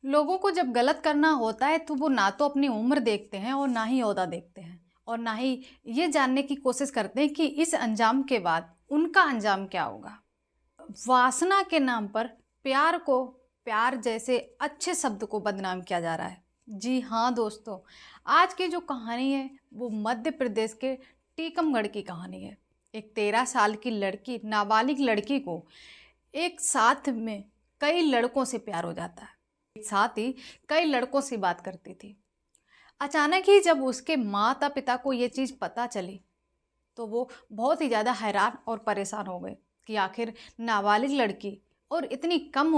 लोगों को जब गलत करना होता है तो वो ना तो अपनी उम्र देखते हैं और ना ही ओहदा देखते हैं और ना ही ये जानने की कोशिश करते हैं कि इस अंजाम के बाद उनका अंजाम क्या होगा। वासना के नाम पर प्यार को, प्यार जैसे अच्छे शब्द को बदनाम किया जा रहा है। जी हाँ दोस्तों, आज की जो कहानी है वो मध्य प्रदेश के टीकमगढ़ की कहानी है। एक 13 साल की लड़की, नाबालिग लड़की को एक साथ में कई लड़कों से प्यार हो जाता है। एक साथ ही कई लड़कों से बात करती थी। अचानक ही जब उसके माता पिता को ये चीज़ पता चली तो वो बहुत ही ज़्यादा हैरान और परेशान हो गए कि आखिर नाबालिग लड़की और इतनी कम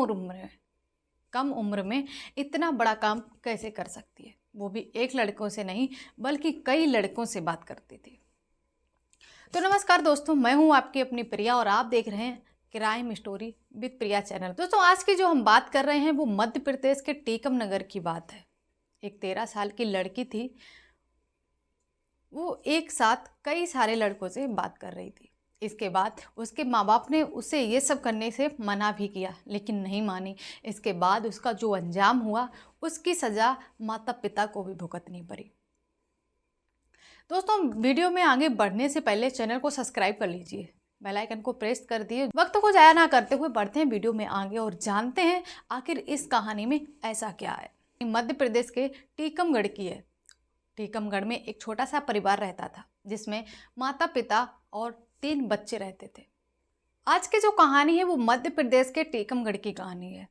उम्र में इतना बड़ा काम कैसे कर सकती है, वो भी एक लड़कों से नहीं बल्कि कई लड़कों से बात करती थी। तो नमस्कार दोस्तों, मैं हूँ आपकी अपनी प्रिया और आप देख रहे हैं crime story with Priya channel. दोस्तों आज की जो हम बात कर रहे हैं वो मध्य प्रदेश के टीकम नगर की बात है। एक 13 साल की लड़की थी, वो एक साथ कई सारे लड़कों से बात कर रही थी। इसके बाद उसके माँ बाप ने उसे ये सब करने से मना भी किया लेकिन नहीं मानी। इसके बाद उसका जो अंजाम हुआ उसकी सज़ा माता पिता को भी भुगतनी पड़ी। दोस्तों वीडियो में आगे बढ़ने से पहले चैनल को सब्सक्राइब कर लीजिए, बेल आइकन को प्रेस कर दिए। वक्त को ज़ाया ना करते हुए बढ़ते हैं वीडियो में आगे और जानते हैं आखिर इस कहानी में ऐसा क्या है। मध्य प्रदेश के टीकमगढ़ की है। टीकमगढ़ में एक छोटा सा परिवार रहता था जिसमें माता पिता और 3 बच्चे रहते थे। आज की जो कहानी है वो मध्य प्रदेश के टीकमगढ़ की कहानी है।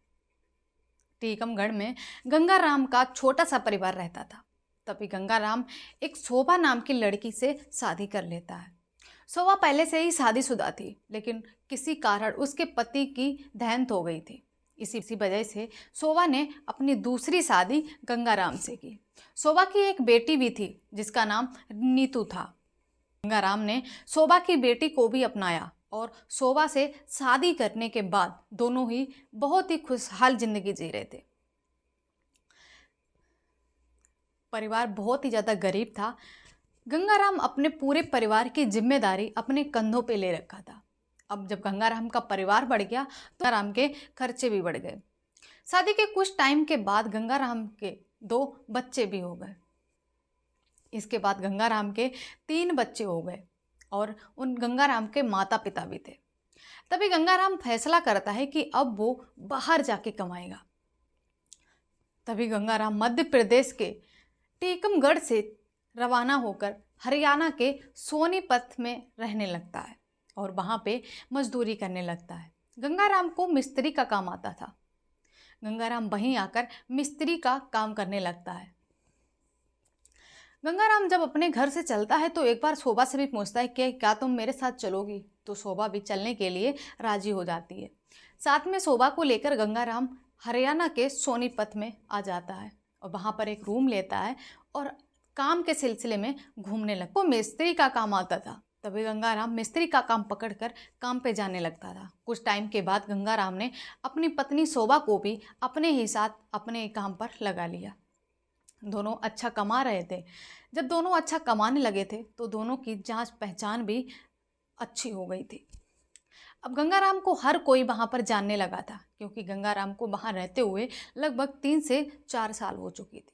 टीकमगढ़ में गंगाराम का छोटा सा परिवार रहता था। तभी गंगाराम एक शोभा नाम की लड़की से शादी कर लेता है। शोभा पहले से ही शादीशुदा थी लेकिन किसी कारण उसके पति की देहांत हो गई थी। इसी वजह से शोभा ने अपनी दूसरी शादी गंगाराम से की। शोभा की एक बेटी भी थी जिसका नाम नीतू था। गंगाराम ने शोभा की बेटी को भी अपनाया और शोभा से शादी करने के बाद दोनों ही बहुत ही खुशहाल जिंदगी जी रहे थे। परिवार बहुत ही ज़्यादा गरीब था। गंगाराम अपने पूरे परिवार की जिम्मेदारी अपने कंधों पे ले रखा था। अब जब गंगाराम का परिवार बढ़ गया तो गंगाराम के खर्चे भी बढ़ गए। शादी के कुछ टाइम के बाद गंगाराम के 2 बच्चे भी हो गए। इसके बाद गंगाराम के 3 बच्चे हो गए और उन गंगाराम के माता पिता भी थे। तभी गंगाराम फैसला करता है कि अब वो बाहर जाके कमाएगा। तभी गंगाराम मध्य प्रदेश के टीकमगढ़ से रवाना होकर हरियाणा के सोनीपत में रहने लगता है और वहाँ पे मजदूरी करने लगता है। गंगाराम को मिस्त्री का काम आता था। गंगाराम वहीं आकर मिस्त्री का काम करने लगता है। गंगाराम जब अपने घर से चलता है तो एक बार शोभा से भी पूछता है कि क्या तुम मेरे साथ चलोगी, तो शोभा भी चलने के लिए राजी हो जाती है। साथ में शोभा को लेकर गंगाराम हरियाणा के सोनीपत में आ जाता है और वहाँ पर एक रूम लेता है और काम के सिलसिले में घूमने लगता है। वो मिस्त्री का काम आता था। तभी गंगाराम मिस्त्री का काम पकड़कर काम पे जाने लगता था। कुछ टाइम के बाद गंगाराम ने अपनी पत्नी शोभा को भी अपने ही साथ अपने काम पर लगा लिया। दोनों अच्छा कमा रहे थे। जब दोनों अच्छा कमाने लगे थे तो दोनों की जांच पहचान भी अच्छी हो गई थी। अब गंगाराम को हर कोई वहाँ पर जानने लगा था क्योंकि गंगाराम को वहाँ रहते हुए लगभग 3 से 4 साल हो चुकी थी।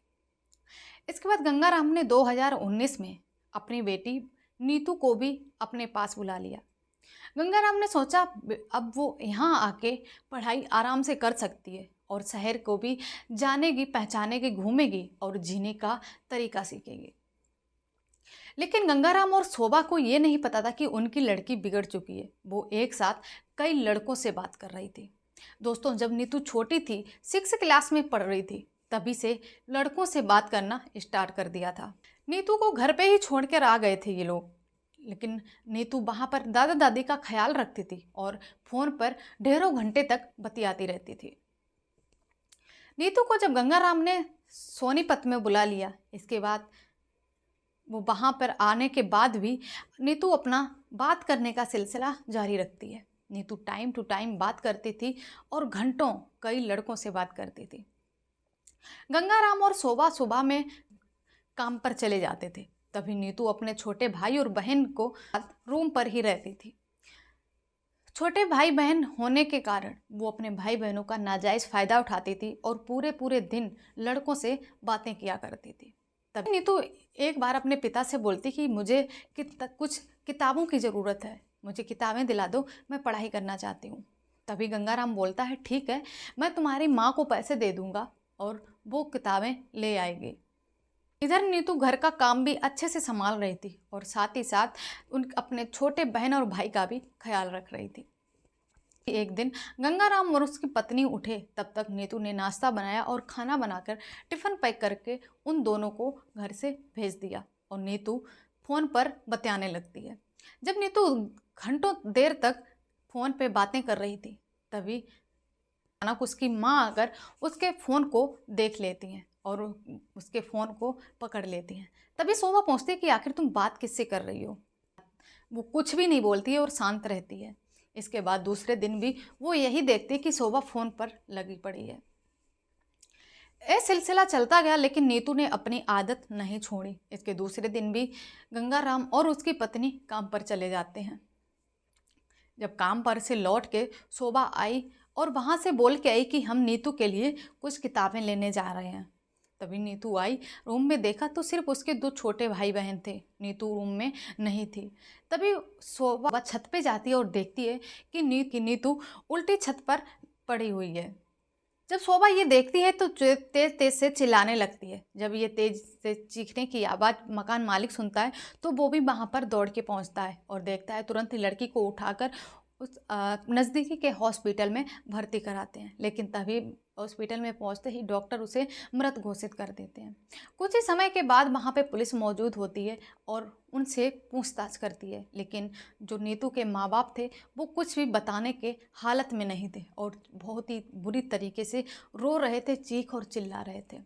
इसके बाद गंगाराम ने 2019 में अपनी बेटी नीतू को भी अपने पास बुला लिया। गंगाराम ने सोचा अब वो यहाँ आके पढ़ाई आराम से कर सकती है और शहर को भी जानेगी, पहचानेगी, घूमेगी और जीने का तरीका सीखेगी। लेकिन गंगाराम और शोभा को ये नहीं पता था कि उनकी लड़की बिगड़ चुकी है। वो एक साथ कई लड़कों से बात कर रही थी। दोस्तों जब नीतू छोटी थी, 6 क्लास में पढ़ रही थी, तभी से लड़कों से बात करना स्टार्ट कर दिया था। नीतू को घर पे ही छोड़ कर आ गए थे ये लोग, लेकिन नीतू वहाँ पर दादा दादी का ख्याल रखती थी और फ़ोन पर ढेरों घंटे तक बतियाती रहती थी। नीतू को जब गंगाराम ने सोनीपत में बुला लिया, इसके बाद वो वहाँ पर आने के बाद भी नीतू अपना बात करने का सिलसिला जारी रखती है। नीतू टाइम टू टाइम बात करती थी और घंटों कई लड़कों से बात करती थी। गंगाराम और शोभा सुबह में काम पर चले जाते थे। तभी नीतू अपने छोटे भाई और बहन को रूम पर ही रहती थी। छोटे भाई बहन होने के कारण वो अपने भाई बहनों का नाजायज़ फ़ायदा उठाती थी और पूरे पूरे दिन लड़कों से बातें किया करती थी। तभी नीतू एक बार अपने पिता से बोलती कि मुझे कुछ किताबों की ज़रूरत है, मुझे किताबें दिला दो, मैं पढ़ाई करना चाहती हूँ। तभी गंगाराम बोलता है, ठीक है, मैं तुम्हारी माँ को पैसे दे दूँगा और वो किताबें ले आएगी। इधर नीतू घर का काम भी अच्छे से संभाल रही थी और साथ ही साथ उन अपने छोटे बहन और भाई का भी ख्याल रख रही थी। एक दिन गंगाराम और उसकी पत्नी उठे तब तक नीतू ने नाश्ता बनाया और खाना बनाकर टिफ़िन पैक करके उन दोनों को घर से भेज दिया और नीतू फ़ोन पर बतियाने लगती है। जब नीतू घंटों देर तक फ़ोन पे बातें कर रही थी तभी अचानक उसकी माँ आकर उसके फ़ोन को देख लेती हैं और उसके फ़ोन को पकड़ लेती हैं। तभी शोभा पूछती है कि आखिर तुम बात किससे कर रही हो। वो कुछ भी नहीं बोलती है और शांत रहती है। इसके बाद दूसरे दिन भी वो यही देखती है कि शोभा फ़ोन पर लगी पड़ी है। ये सिलसिला चलता गया लेकिन नीतू ने अपनी आदत नहीं छोड़ी। इसके दूसरे दिन भी गंगाराम और उसकी पत्नी काम पर चले जाते हैं। जब काम पर से लौट के शोभा आई और वहाँ से बोल के आई कि हम नीतू के लिए कुछ किताबें लेने जा रहे हैं। तभी नीतू आई, रूम में देखा तो सिर्फ उसके 2 छोटे भाई बहन थे। नीतू रूम में नहीं थी। तभी शोभा छत पे जाती है और देखती है कि नीतू उल्टी छत पर पड़ी हुई है। जब शोभा ये देखती है तो तेज तेज से चिल्लाने लगती है। जब ये तेज से चीखने की आवाज़ मकान मालिक सुनता है तो वो भी वहाँ पर दौड़ के पहुँचता है और देखता है तुरंत ही लड़की को उठाकर उस नज़दीकी के हॉस्पिटल में भर्ती कराते हैं। लेकिन तभी हॉस्पिटल में पहुँचते ही डॉक्टर उसे मृत घोषित कर देते हैं। कुछ ही समय के बाद वहाँ पे पुलिस मौजूद होती है और उनसे पूछताछ करती है, लेकिन जो नीतू के माँ बाप थे वो कुछ भी बताने के हालत में नहीं थे और बहुत ही बुरी तरीके से रो रहे थे, चीख और चिल्ला रहे थे।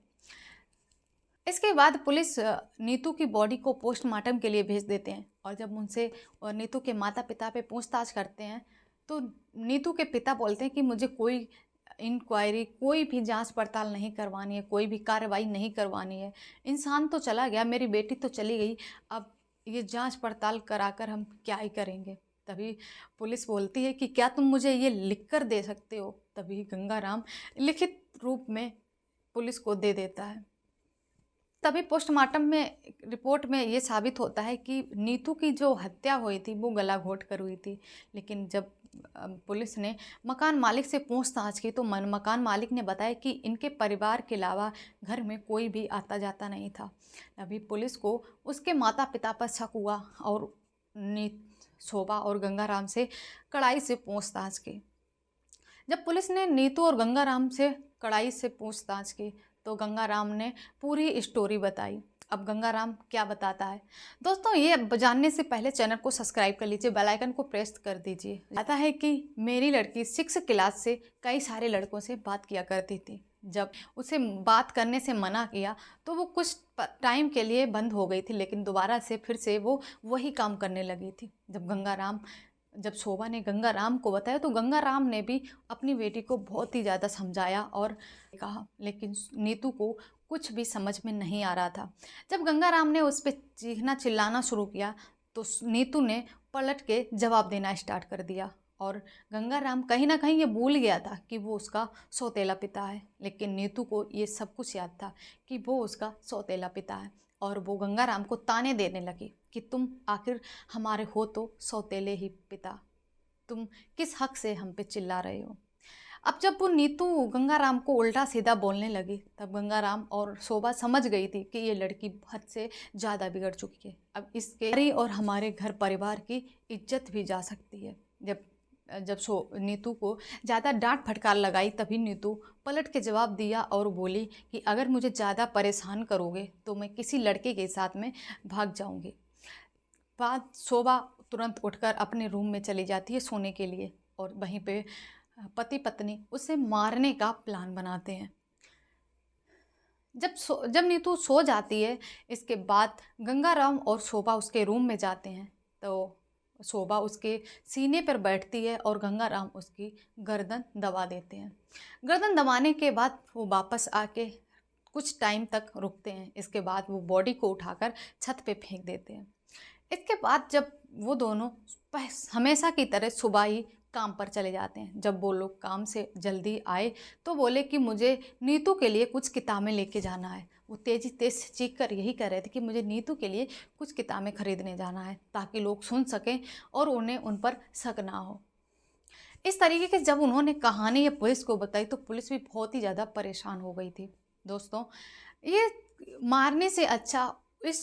इसके बाद पुलिस नीतू की बॉडी को पोस्टमार्टम के लिए भेज देते हैं और जब उनसे नीतू के माता पिता पे पूछताछ करते हैं तो नीतू के पिता बोलते हैं कि मुझे कोई इंक्वायरी, कोई भी जांच पड़ताल नहीं करवानी है, कोई भी कार्रवाई नहीं करवानी है। इंसान तो चला गया, मेरी बेटी तो चली गई, अब ये जांच पड़ताल कराकर हम क्या ही करेंगे। तभी पुलिस बोलती है कि क्या तुम मुझे ये लिख कर दे सकते हो। तभी गंगाराम लिखित रूप में पुलिस को दे देता है। तभी पोस्टमार्टम में रिपोर्ट में ये साबित होता है कि नीतू की जो हत्या हुई थी वो गला घोंट कर हुई थी। लेकिन जब पुलिस ने मकान मालिक से पूछताछ की तो मकान मालिक ने बताया कि इनके परिवार के अलावा घर में कोई भी आता जाता नहीं था। अभी पुलिस को उसके माता पिता पर शक हुआ और शोभा और गंगाराम से कड़ाई से पूछताछ की। जब पुलिस ने नीतू और गंगाराम से कड़ाई से पूछताछ की तो गंगाराम ने पूरी स्टोरी बताई। अब गंगाराम क्या बताता है दोस्तों, ये जानने से पहले चैनल को सब्सक्राइब कर लीजिए, बेल आइकन को प्रेस कर दीजिए। आता है कि मेरी लड़की 6 क्लास से कई सारे लड़कों से बात किया करती थी। जब उसे बात करने से मना किया तो वो कुछ टाइम के लिए बंद हो गई थी, लेकिन दोबारा से फिर से वो वही काम करने लगी थी। जब शोभा ने गंगाराम को बताया तो गंगाराम ने भी अपनी बेटी को बहुत ही ज़्यादा समझाया और कहा, लेकिन नीतू को कुछ भी समझ में नहीं आ रहा था। जब गंगाराम ने उस पर चीखना चिल्लाना शुरू किया तो नीतू ने पलट के जवाब देना स्टार्ट कर दिया और गंगाराम कहीं ना कहीं ये भूल गया था कि वो उसका सौतेला पिता है। लेकिन नीतू को ये सब कुछ याद था कि वो उसका सौतेला पिता है और वो गंगाराम को ताने देने लगी कि तुम आखिर हमारे हो तो सौतेले ही पिता, तुम किस हक से हम पे चिल्ला रहे हो। अब जब वो नीतू गंगाराम को उल्टा सीधा बोलने लगी तब गंगाराम और शोभा समझ गई थी कि ये लड़की हद से ज़्यादा बिगड़ चुकी है। अब इसके और हमारे घर परिवार की इज्जत भी जा सकती है। जब नीतू को ज़्यादा डांट फटकार लगाई तभी नीतू पलट के जवाब दिया और बोली कि अगर मुझे ज़्यादा परेशान करोगे तो मैं किसी लड़के के साथ में भाग जाऊंगी। बाद शोभा तुरंत उठकर अपने रूम में चली जाती है सोने के लिए और वहीं पे पति पत्नी उसे मारने का प्लान बनाते हैं। जब नीतू सो जाती है इसके बाद गंगाराम और शोभा उसके रूम में जाते हैं तो शोभा उसके सीने पर बैठती है और गंगाराम उसकी गर्दन दबा देते हैं। गर्दन दबाने के बाद वो वापस आके कुछ टाइम तक रुकते हैं। इसके बाद वो बॉडी को उठाकर छत पे फेंक देते हैं। इसके बाद जब वो दोनों हमेशा की तरह सुबह ही काम पर चले जाते हैं। जब वो लोग काम से जल्दी आए तो बोले कि मुझे नीतू के लिए कुछ किताबें लेके जाना है। वो तेज़ी तेज चीख कर यही कह रहे थे कि मुझे नीतू के लिए कुछ किताबें खरीदने जाना है, ताकि लोग सुन सकें और उन्हें उन पर शक ना हो। इस तरीके की जब उन्होंने कहानी ये पुलिस को बताई तो पुलिस भी बहुत ही ज़्यादा परेशान हो गई थी। दोस्तों, ये मारने से अच्छा इस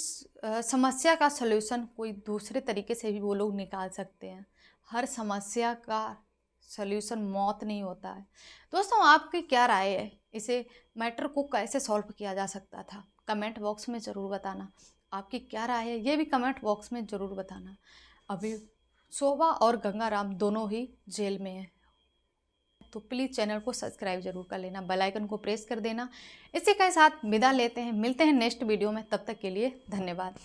समस्या का सलूशन कोई दूसरे तरीके से भी वो लोग निकाल सकते हैं। हर समस्या का सलूशन मौत नहीं होता है। दोस्तों, आपकी क्या राय है? इसे मैटर को कैसे सॉल्व किया जा सकता था? कमेंट बॉक्स में ज़रूर बताना। आपकी क्या राय है ये भी कमेंट बॉक्स में ज़रूर बताना। अभी शोभा और गंगाराम दोनों ही जेल में हैं, तो प्लीज़ चैनल को सब्सक्राइब जरूर कर लेना, बेल आइकन को प्रेस कर देना। इसी के साथ विदा लेते हैं, मिलते हैं नेक्स्ट वीडियो में। तब तक के लिए धन्यवाद।